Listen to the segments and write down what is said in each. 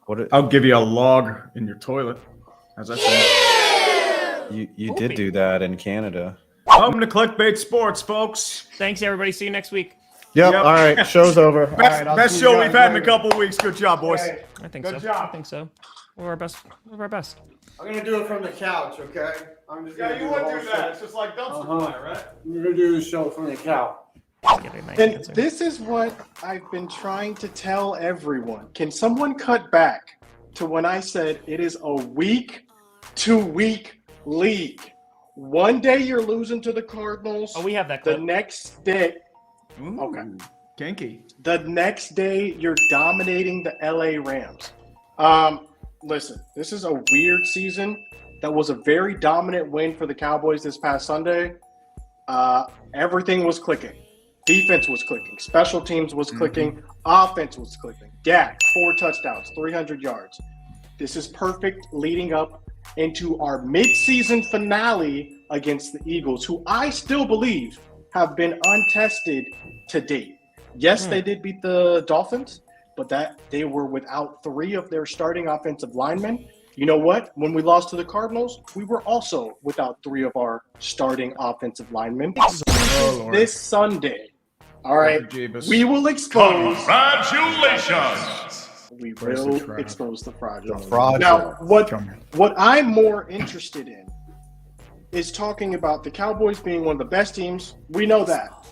I'll give you a log in your toilet. How's that sound? You did do that in Canada. Welcome to Clickbait Sports, folks. Thanks, everybody. See you next week. Yep. All right. Show's over. Best show we've had in a couple weeks. Good job, boys. I think Good so. job. I think so. We're our best. We're our best. I'm gonna do it from the couch, okay? I'm just gonna Yeah, you would do that. It's just like dumpster fire, right? I'm gonna do the show from the couch. And this is what I've been trying to tell everyone. Can someone cut back to when I said it is a week-to-week league? One day you're losing to the Cardinals. Oh, we have that The clip. next day, Ooh, okay. Kinky. The next day you're dominating the LA Rams. Listen, this is a weird season. That was a very dominant win for the Cowboys this past Sunday. Everything was clicking. Defense was clicking. Special teams was clicking. Offense was clicking. Dak, 4 touchdowns, 300 yards. This is perfect leading up into our mid-season finale against the Eagles, who I still believe have been untested to date. Yes, they did beat the Dolphins, but that they were without 3 of their starting offensive linemen. You know what? When we lost to the Cardinals, we were also without 3 of our starting offensive linemen. This Sunday, all right, we will expose. Congratulations! We will expose the fraudulence. fraudulence. Now, what I'm more interested in is talking about the Cowboys being one of the best teams. We know that.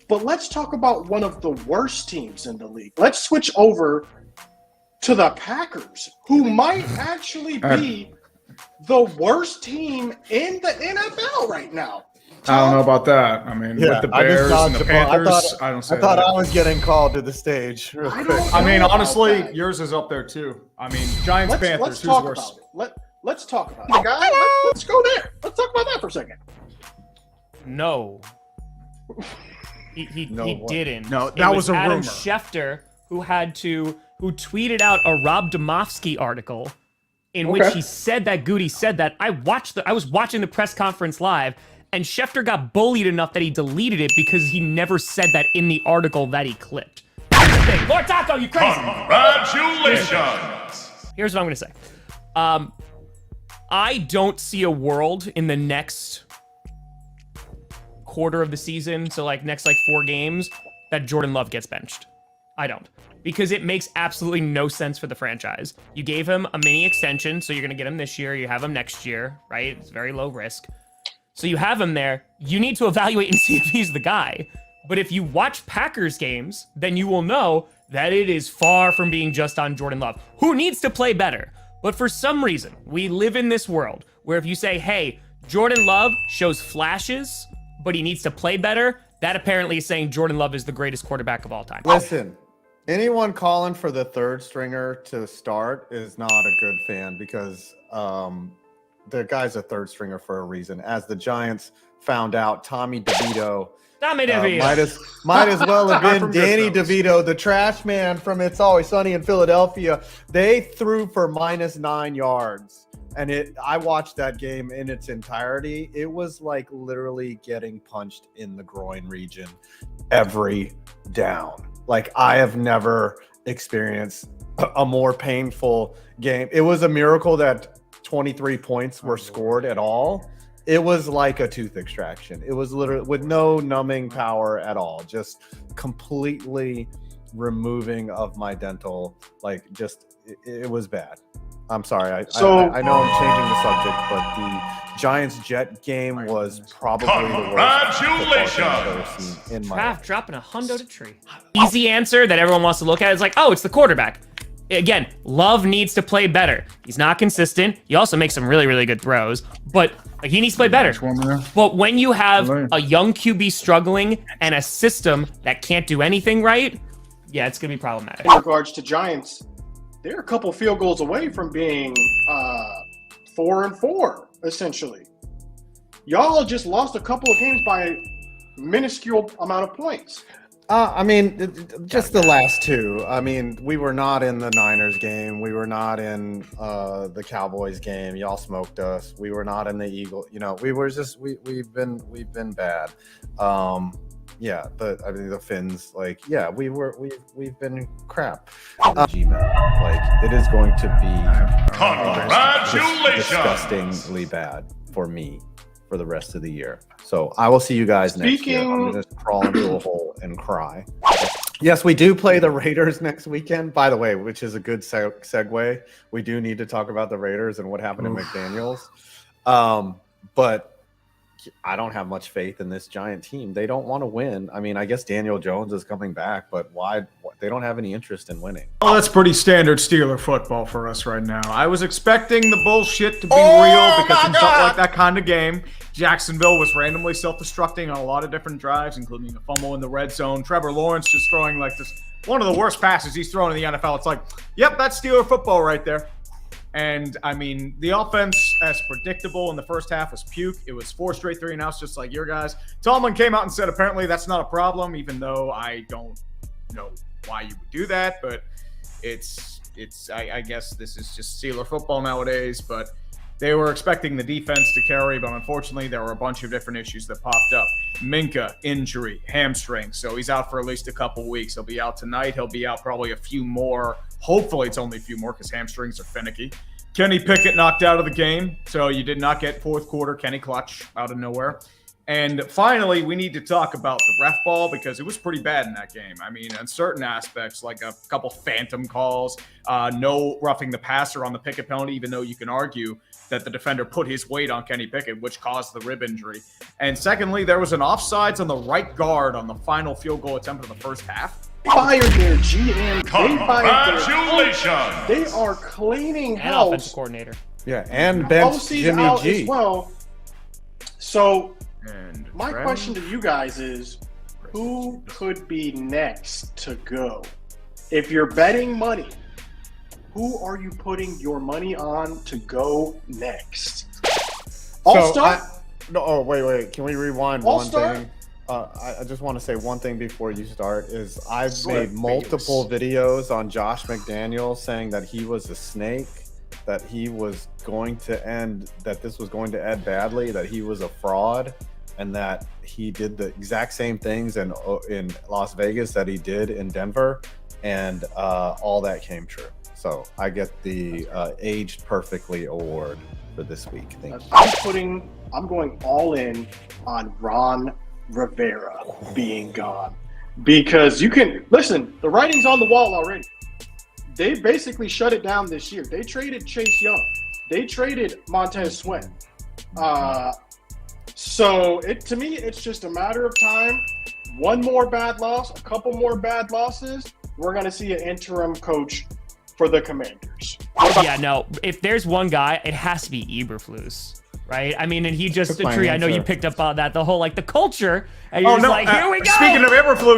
But let's talk about one of the worst teams in the league. Let's switch over to the Packers, who might actually be the worst team in the NFL right now. I don't know about that. I mean, with the Bears and the Panthers, I don't say I thought that. I was getting called to the stage. Real quick. I mean, about honestly, that. yours is up there too. I mean, Giants, Panthers, Let's who's talk worse? about it. Let's talk about it. Guys, let's go there. Let's talk about that for a second. No. He didn't. No, It that was a Adam rumor. Schefter who tweeted out a Rob Domofsky article in which he said that Goody said that. I was watching the press conference live, and Schefter got bullied enough that he deleted it because he never said that in the article that he clipped. Here's the thing. Lord Taco, you crazy. Congratulations! Here's what I'm gonna say. I don't see a world in the next quarter of the season, so like next 4 games, that Jordan Love gets benched. I don't. Because it makes absolutely no sense for the franchise. You gave him a mini extension, so you're gonna get him this year, you have him next year, right? It's very low risk. So you have him there. You need to evaluate and see if he's the guy. But if you watch Packers games, then you will know that it is far from being just on Jordan Love, who needs to play better. But for some reason, we live in this world where if you say, hey, Jordan Love shows flashes, but he needs to play better, that apparently is saying Jordan Love is the greatest quarterback of all time. Listen, anyone calling for the third stringer to start is not a good fan because the guy's a third stringer for a reason. As the Giants found out, Tommy DeVito might as well have been Danny DeVito, the trash man from It's Always Sunny in Philadelphia. They threw for -9 yards. And I watched that game in its entirety. It was like literally getting punched in the groin region every down. Like I have never experienced a more painful game. It was a miracle that 23 points were scored at all. It was like a tooth extraction. It was literally with no numbing power at all, just completely removing of my dental. Like just, it was bad. I'm sorry. I know I'm changing the subject, but the Giants-Jet game was probably the worst Congratulations! I've ever seen in my life. Dropping a hundo to tree. Easy answer that everyone wants to look at is like, oh, it's the quarterback. Again, Love needs to play better. He's not consistent. He also makes some really, really good throws, but he needs to play better. But when you have a young QB struggling and a system that can't do anything right, yeah, it's going to be problematic. In regards to Giants, they're a couple field goals away from being 4-4, essentially. Y'all just lost a couple of games by a minuscule amount of points. I mean, just the last 2. I mean, we were not in the Niners game. We were not in the Cowboys game. Y'all smoked us. We were not in the Eagles. You know, we were just we've been bad. the Finns, like, yeah, we've been crap. G-Men, like, it is going to be Congratulations! disgustingly bad for me for the rest of the year. So I will see you guys next year. I'm going to crawl into a hole and cry. Yes, we do play the Raiders next weekend, by the way, which is a good segue. We do need to talk about the Raiders and what happened to McDaniels. But I don't have much faith in this Giant team. They don't want to win. I mean, I guess Daniel Jones is coming back, but why? They don't have any interest in winning. Oh, that's pretty standard Steeler football for us right now. I was expecting the bullshit to be real because it felt like that kind of game. Jacksonville was randomly self-destructing on a lot of different drives, including a fumble in the red zone. Trevor Lawrence just throwing like this, one of the worst passes he's thrown in the NFL. It's like, yep, that's Steeler football right there. And, I mean, the offense, as predictable in the first half, was puke. It was 4 straight 3-and-outs, just like your guys. Tomlin came out and said, apparently, that's not a problem, even though I don't know why you would do that. But I guess this is just Steeler football nowadays. But they were expecting the defense to carry, but unfortunately, there were a bunch of different issues that popped up. Minka, injury, hamstring. So he's out for at least a couple weeks. He'll be out tonight. He'll be out probably a few more. Hopefully, it's only a few more because hamstrings are finicky. Kenny Pickett knocked out of the game, so you did not get fourth quarter Kenny Clutch out of nowhere. And finally, we need to talk about the ref ball because it was pretty bad in that game. I mean, in certain aspects, like a couple phantom calls, no roughing the passer on the Pickett penalty, even though you can argue that the defender put his weight on Kenny Pickett, which caused the rib injury. And secondly, there was an offsides on the right guard on the final field goal attempt of the first half. Fired their GM. Congratulations! They are cleaning And house. offensive coordinator. Yeah, and bench Jimmy out G. as well. So And my question to you guys is, who could be next to go? If you're betting money, who are you putting your money on to go next? All-Star? Wait. Can we rewind All-Star? one thing? I just want to say one thing before you start is I've made multiple videos on Josh McDaniels saying that he was a snake, that he was going to end, that this was going to end badly, that he was a fraud, and that he did the exact same things in Las Vegas that he did in Denver, and all that came true. So I get the Aged Perfectly award for this week. Thank you. I'm going all in on Ron Rivera being gone, because you can listen, the writing's on the wall already. They basically shut it down this year. They traded Chase Young, they traded Montez Sweat, so to me it's just a matter of time. One more bad loss, a couple more bad losses, we're going to see an interim coach for the Commanders. Yeah, no, if there's one guy, it has to be Eberflus. Right? I mean, and he just, my Tree, I know you answer. picked up on that, the whole, like, the culture. And you're just like, here we go.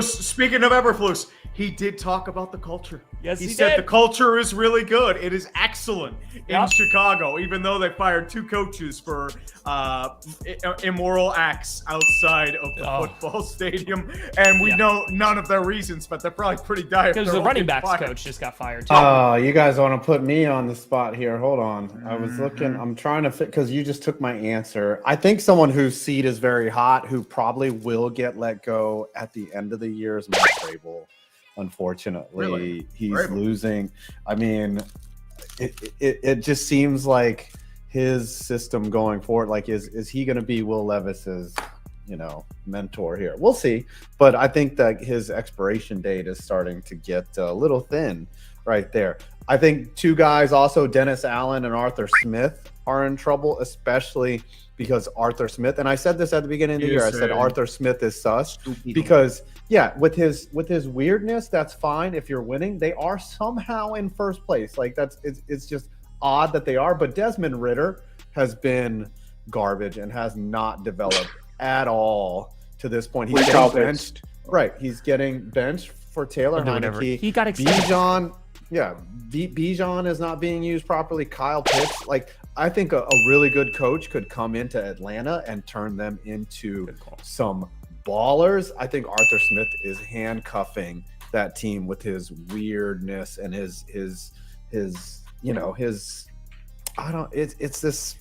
Speaking of Eberflus, he did talk about the culture. Yes, he he said did. the culture is really good. It is excellent in Yep. Chicago, even though they fired 2 coaches for immoral acts outside of the football stadium. And we know none of their reasons, but they're probably pretty dire. Because the running backs coach just got fired, too. Oh, you guys want to put me on the spot here. Hold on. I was looking. I'm trying to fit because you just took my answer. I think someone whose seat is very hot, who probably will get let go at the end of the year, is Mike Vrabel. Unfortunately, Really? he's Vrabel. losing. I mean, it just seems like his system going forward. Like, is he going to be Will Levis's, mentor here? We'll see. But I think that his expiration date is starting to get a little thin right there. I think 2 guys also, Dennis Allen and Arthur Smith, are in trouble, especially because Arthur Smith, and I said this at the beginning of the year, I said Arthur Smith is sus because, yeah, with his weirdness, that's fine if you're winning. They are somehow in first place. Like, it's just odd that they are. But Desmond Ridder has been garbage and has not developed at all to this point. He's getting benched. Right, he's getting benched for Taylor Heineke. He got extended. Bijan is not being used properly. Kyle Pitts, like, I think a really good coach could come into Atlanta and turn them into some ballers. I think Arthur Smith is handcuffing that team with his weirdness and his it's this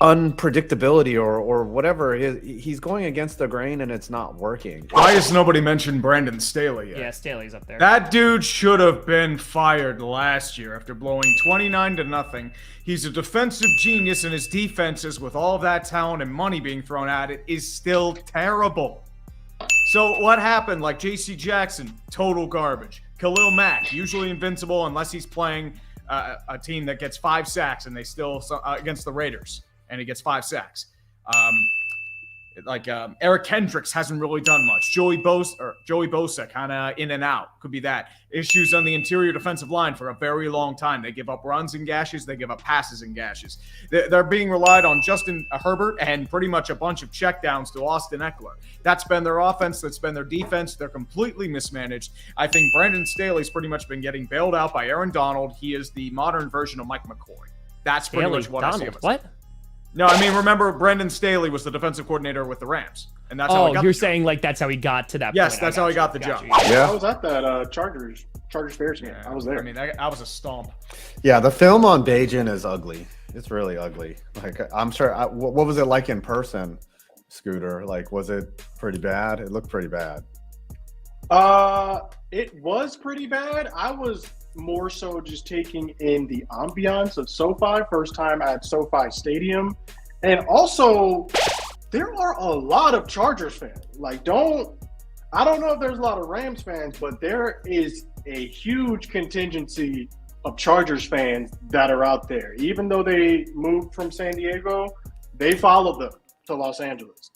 unpredictability or whatever. He's going against the grain and it's not working. Why has nobody mentioned Brandon Staley yet? Yeah, Staley's up there. That dude should have been fired last year after blowing 29-0. He's a defensive genius, and his defenses, with all of that talent and money being thrown at it, is still terrible. So what happened? Like J.C. Jackson, total garbage. Khalil Mack, usually invincible unless he's playing a team that gets 5 sacks, and they still against the Raiders, and he gets 5 sacks. Eric Kendricks hasn't really done much. Joey Bosa kind of in and out. Could be that. Issues on the interior defensive line for a very long time. They give up runs and gashes. They give up passes and gashes. They're being relied on Justin Herbert and pretty much a bunch of checkdowns to Austin Eckler. That's been their offense. That's been their defense. They're completely mismanaged. I think Brandon Staley's pretty much been getting bailed out by Aaron Donald. He is the modern version of Mike McCoy. That's pretty much what I see him as. What? No, I mean, remember, Brandon Staley was the defensive coordinator with the Rams, and that's how he got you're the saying job. like that's how he got to that Yes, point. that's how he got the job. Yeah. I was at that Chargers Bears game. I was there. I mean, that was a stomp. Yeah, the film on Bajan is ugly. It's really ugly. Like, I'm sure. What was it like in person, Scooter? Like, was it pretty bad? It looked pretty bad. It was pretty bad. I was more so just taking in the ambiance of SoFi, first time at SoFi Stadium. And also, there are a lot of Chargers fans. Like, I don't know if there's a lot of Rams fans, but there is a huge contingency of Chargers fans that are out there. Even though they moved from San Diego, they followed them to Los Angeles.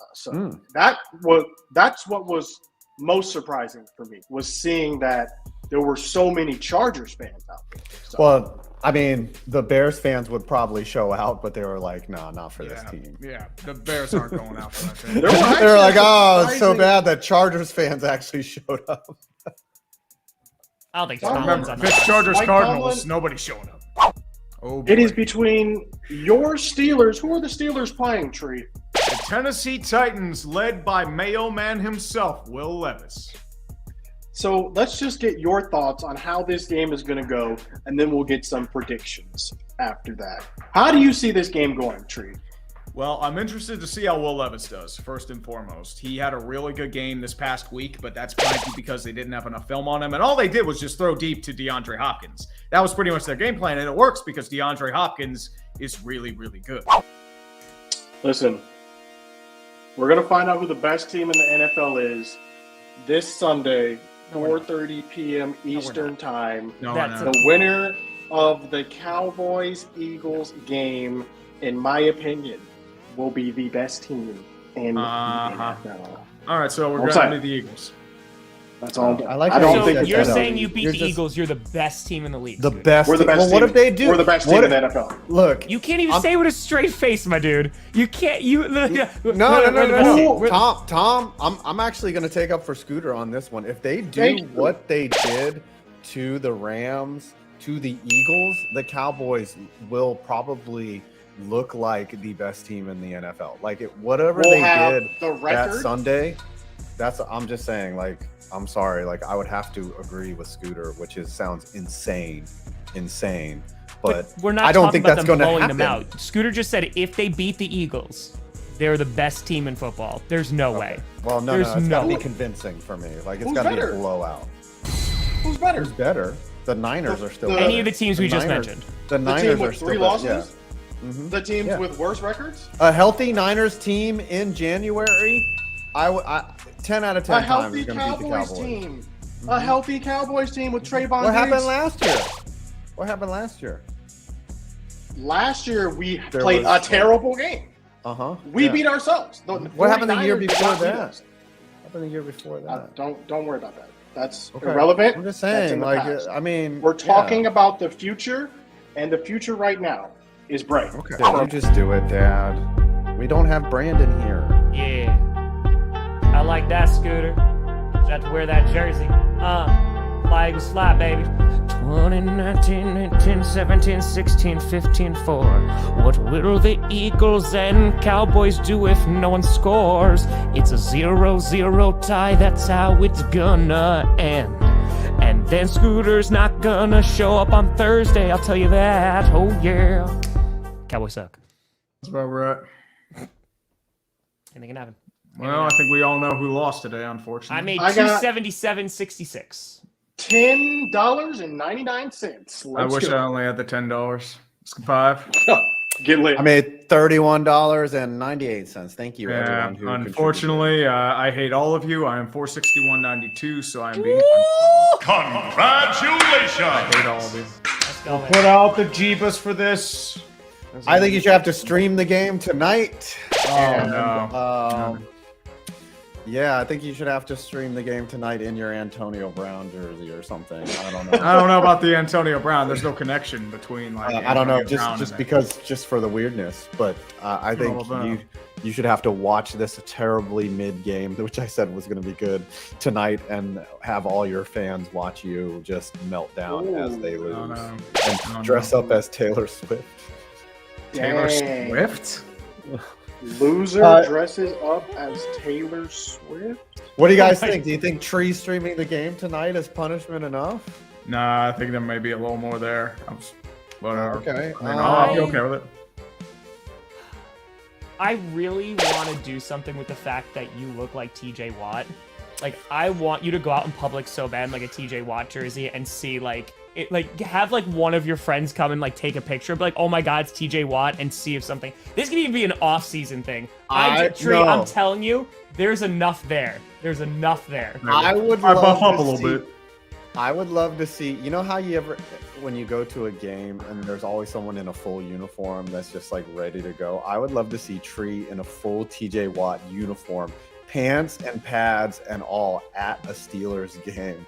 That's what was most surprising for me, was seeing that there were so many Chargers fans out there. So. Well, I mean, the Bears fans would probably show out, but they were like, "No, not for this team." Yeah, the Bears aren't going out for that team. They were like, "Oh, it's so bad that Chargers fans actually showed up." I don't think Remember, on if it's that. Chargers Mike Cardinals, Tomlin. nobody's showing up. Oh, boy. It is between your Steelers. Who are the Steelers playing, Tree? The Tennessee Titans, led by Mayo Man himself, Will Levis. So let's just get your thoughts on how this game is going to go, and then we'll get some predictions after that. How do you see this game going, Tree? Well, I'm interested to see how Will Levis does, first and foremost. He had a really good game this past week, but that's probably because they didn't have enough film on him, and all they did was just throw deep to DeAndre Hopkins. That was pretty much their game plan, and it works because DeAndre Hopkins is really, really good. Listen, we're going to find out who the best team in the NFL is this Sunday, 4:30 p.m. Eastern Time. That's The winner of the Cowboys-Eagles game, in my opinion, will be the best team in the NFL. All right, so we're I'm going to the Eagles. That's all. I like I how don't you think said it's You're that. saying you beat You're the just- Eagles, you're the best team in the league. The Scooter. best. We're the best Well, what team. if they do? We're the best team in the NFL. Look, You can't even say it with a straight face, my dude. You can't. No. Tom, I'm actually going to take up for Scooter on this one. If they do what they did to the Rams, to the Eagles, the Cowboys will probably look like the best team in the NFL. Like whatever We'll they have did the that record. Sunday, I'm just saying, like, I'm sorry, like I would have to agree with Scooter, which sounds insane. But we're not I don't talking think about that's them going to blowing happen. them out. Scooter just said if they beat the Eagles, they're the best team in football. There's no way. Well, no, There's it's got to no be way. convincing for me. Like, it's Who's got to be a better? blowout. Who's better? Who's better? The Niners are still The- better. Any of the teams we just Niners- mentioned. The The Niners team are with still 3 better, losses? yeah. Mhm. The teams Yeah. with worse records? A healthy Niners team in January, 10 out of 10 A times healthy is going to beat the Cowboys Cowboys. team. A healthy Cowboys team with Trayvon What happened Diggs. last year? What happened last year? Last year, we There played was- a terrible game. Uh-huh. We yeah. beat ourselves. What happened the year 49ers did before not beat that? us. What happened the year before that? Don't worry about that. That's Okay. irrelevant. I'm just That's in saying, the like, past. I mean, We're talking yeah. about the future, and the future right now is bright. Okay. You just do it, Dad. We don't have Brandon here. Yeah. I like that, Scooter. Just have to wear that jersey. Fly Eagles fly, baby. 2019, 18, 17, 16, 15, 4. What will the Eagles and Cowboys do if no one scores? It's a 0-0 tie, that's how it's gonna end. And then Scooter's not gonna show up on Thursday, I'll tell you that. Oh, yeah. Cowboys suck. That's where we're at. Anything can happen. Well, I think we all know who lost today, unfortunately. I made I got- $277.66. $10.99. I wish I only had the $10. It's 5. Get lit. I made $31.98. Thank you, Yeah, everyone who unfortunately, I hate all of you. I am 461.92, so I am being. Congratulations! I hate all of you. Let's go. Put out the Jeebus for this. I think you should have to stream the game tonight. Oh no. Yeah, I think you should have to stream the game tonight in your Antonio Brown jersey or something. I don't know. I don't know about the Antonio Brown. There's no connection between like. I don't know, Antonio Brown just and because, just for the weirdness. But I think you should have to watch this terribly mid game, which I said was going to be good tonight, and have all your fans watch you just melt down as they lose, and dress up as Taylor Swift. Taylor Dang. Swift. Loser dresses up as Taylor Swift. What do you guys think? Do you think Tree streaming the game tonight is punishment enough? Nah, I think there may be a little more there. Whatever. Okay. I mean, I'll be okay with it. I really want to do something with the fact that you look like TJ Watt. Like, I want you to go out in public so bad in like a TJ Watt jersey and see like it, like have like one of your friends come and like take a picture, be like, oh my god, it's TJ Watt, and see if something. This can even be an off-season thing. Tree, I'm telling you, there's enough there. There's enough there. I would I love buff to up a little see- bit. I would love to see. You know how you ever, when you go to a game and there's always someone in a full uniform that's just like ready to go. I would love to see Tree in a full TJ Watt uniform, pants and pads and all, at a Steelers game.